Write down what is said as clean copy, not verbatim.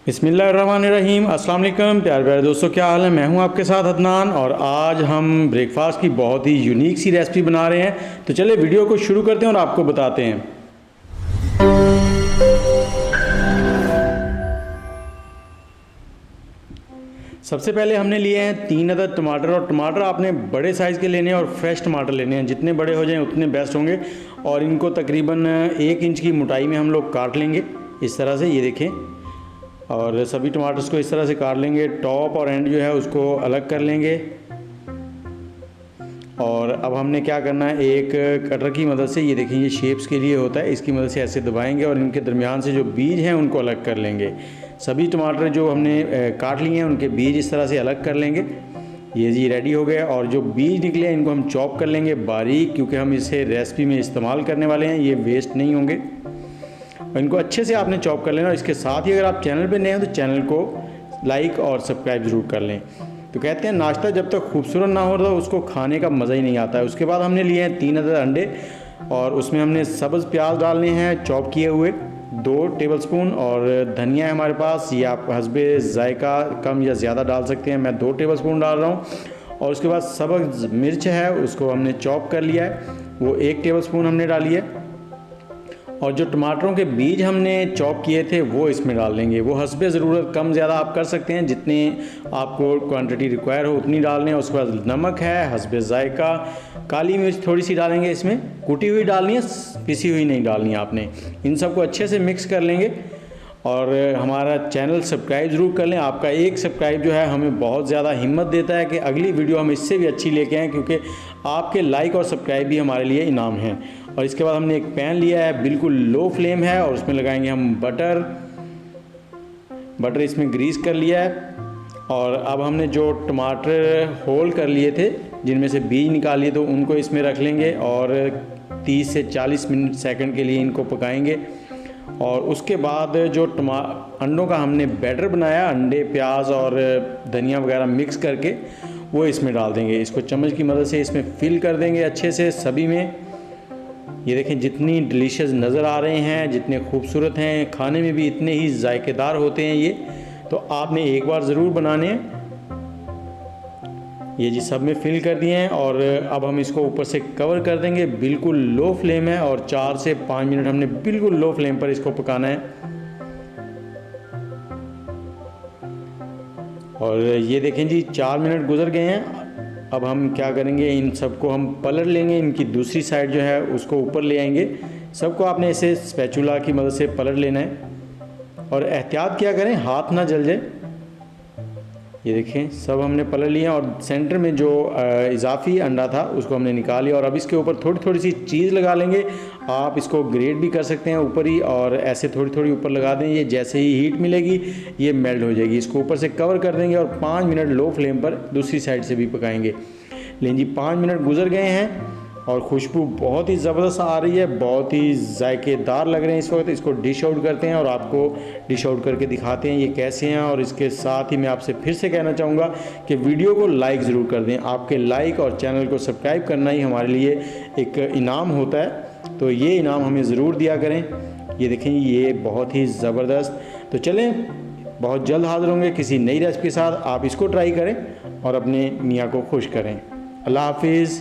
बिस्मिल्लाहिर्रहमानिर्रहीम। अस्सलाम वालेकुम प्यारे प्यारे दोस्तों, क्या हाल है। मैं हूं आपके साथ अदनान और आज हम ब्रेकफास्ट की बहुत ही यूनिक सी रेसिपी बना रहे हैं। तो चलिए वीडियो को शुरू करते हैं और आपको बताते हैं। सबसे पहले हमने लिए हैं 3 अदद टमाटर, और टमाटर आपने बड़े साइज़ के लेने हैं और फ्रेश टमाटर लेने हैं। जितने बड़े हो जाएं उतने बेस्ट होंगे। और इनको तकरीबन 1 इंच की मोटाई में हम लोग काट लेंगे इस तरह से, ये देखें। और सभी टमाटर्स को इस तरह से काट लेंगे। टॉप और एंड जो है उसको अलग कर लेंगे। और अब हमने क्या करना है, एक कटर की मदद से, ये देखें ये शेप्स के लिए होता है, इसकी मदद से ऐसे दबाएंगे और इनके दरमियान से जो बीज हैं उनको अलग कर लेंगे। सभी टमाटर जो हमने काट लिए हैं उनके बीज इस तरह से अलग कर लेंगे। ये जी रेडी हो गया। और जो बीज निकले हैं इनको हम चॉप कर लेंगे बारीक, क्योंकि हम इसे रेसिपी में इस्तेमाल करने वाले हैं, ये वेस्ट नहीं होंगे। इनको अच्छे से आपने चॉप कर लेना। और इसके साथ ही अगर आप चैनल पे नए हैं तो चैनल को लाइक और सब्सक्राइब ज़रूर कर लें। तो कहते हैं नाश्ता जब तक खूबसूरत ना हो तो उसको खाने का मज़ा ही नहीं आता है। उसके बाद हमने लिए हैं 3 अदद अंडे, और उसमें हमने सब्ज़ प्याज डालने हैं चॉप किए हुए 2 टेबलस्पून। और धनिया है हमारे पास, ये आप हस्बे ज़ायका कम या ज़्यादा डाल सकते हैं, मैं 2 टेबलस्पून डाल रहा हूँ। और उसके बाद सब्ज़ मिर्च है, उसको हमने चॉप कर लिया है, वो 1 टेबलस्पून हमने डाली है। और जो टमाटरों के बीज हमने चॉप किए थे वो इसमें डाल देंगे। वो हस्बे ज़रूरत कम ज़्यादा आप कर सकते हैं, जितनी आपको क्वांटिटी रिक्वायर हो उतनी डाल लें। उसके बाद नमक है, हस्बे ज़ायका, काली मिर्च थोड़ी सी डालेंगे, इसमें कुटी हुई डालनी है, पिसी हुई नहीं डालनी है आपने। इन सबको अच्छे से मिक्स कर लेंगे। और हमारा चैनल सब्सक्राइब ज़रूर कर लें। आपका एक सब्सक्राइब जो है हमें बहुत ज़्यादा हिम्मत देता है कि अगली वीडियो हम इससे भी अच्छी लेके आएँ, क्योंकि आपके लाइक और सब्सक्राइब भी हमारे लिए इनाम हैं। और इसके बाद हमने एक पैन लिया है, बिल्कुल लो फ्लेम है, और उसमें लगाएंगे हम बटर इसमें ग्रीस कर लिया है। और अब हमने जो टमाटर होल कर लिए थे, जिनमें से बीज निकाल लिए, तो उनको इसमें रख लेंगे और 30 से 40 मिनट सेकंड के लिए इनको पकाएंगे। और उसके बाद जो अंडों का हमने बैटर बनाया, अंडे, प्याज और धनिया वगैरह मिक्स करके वो इसमें डाल देंगे। इसको चम्मच की मदद से इसमें फिल कर देंगे अच्छे से सभी में। ये देखें जितनी डिलीशियस नज़र आ रहे हैं, जितने खूबसूरत हैं, खाने में भी इतने ही जायकेदार होते हैं ये। तो आपने एक बार ज़रूर बनाने हैं। ये जी सब में फिल कर दिए हैं। और अब हम इसको ऊपर से कवर कर देंगे, बिल्कुल लो फ्लेम है, और 4 से 5 मिनट हमने बिल्कुल लो फ्लेम पर इसको पकाना है। और ये देखें जी 4 मिनट गुजर गए हैं। अब हम क्या करेंगे, इन सबको हम पलट लेंगे, इनकी दूसरी साइड जो है उसको ऊपर ले आएंगे। सबको आपने इसे स्पैचुला की मदद से पलट लेना है। और एहतियात क्या करें, हाथ ना जल जाए। ये देखें सब हमने पलट लिए। और सेंटर में जो इजाफी अंडा था उसको हमने निकाल लिया। और अब इसके ऊपर थोड़ी थोड़ी सी चीज़ लगा लेंगे। आप इसको ग्रेट भी कर सकते हैं ऊपर ही, और ऐसे थोड़ी थोड़ी ऊपर लगा दें। ये जैसे ही हीट मिलेगी ये मेल्ट हो जाएगी। इसको ऊपर से कवर कर देंगे और 5 मिनट लो फ्लेम पर दूसरी साइड से भी पकाएंगे। लेकिन जी 5 मिनट गुजर गए हैं और खुशबू बहुत ही ज़बरदस्त आ रही है, बहुत ही जायकेदार लग रहे हैं इस वक्त। इसको डिश आउट करते हैं और आपको डिश आउट करके दिखाते हैं ये कैसे हैं। और इसके साथ ही मैं आपसे फिर से कहना चाहूँगा कि वीडियो को लाइक ज़रूर कर दें। आपके लाइक और चैनल को सब्सक्राइब करना ही हमारे लिए एक इनाम होता है, तो ये इनाम हमें ज़रूर दिया करें। ये देखें ये बहुत ही ज़बरदस्त। तो चलें, बहुत जल्द हाज़िर होंगे किसी नई रेसिपी के साथ। आप इसको ट्राई करें और अपने मियाँ को खुश करें। अल्लाह हाफिज़।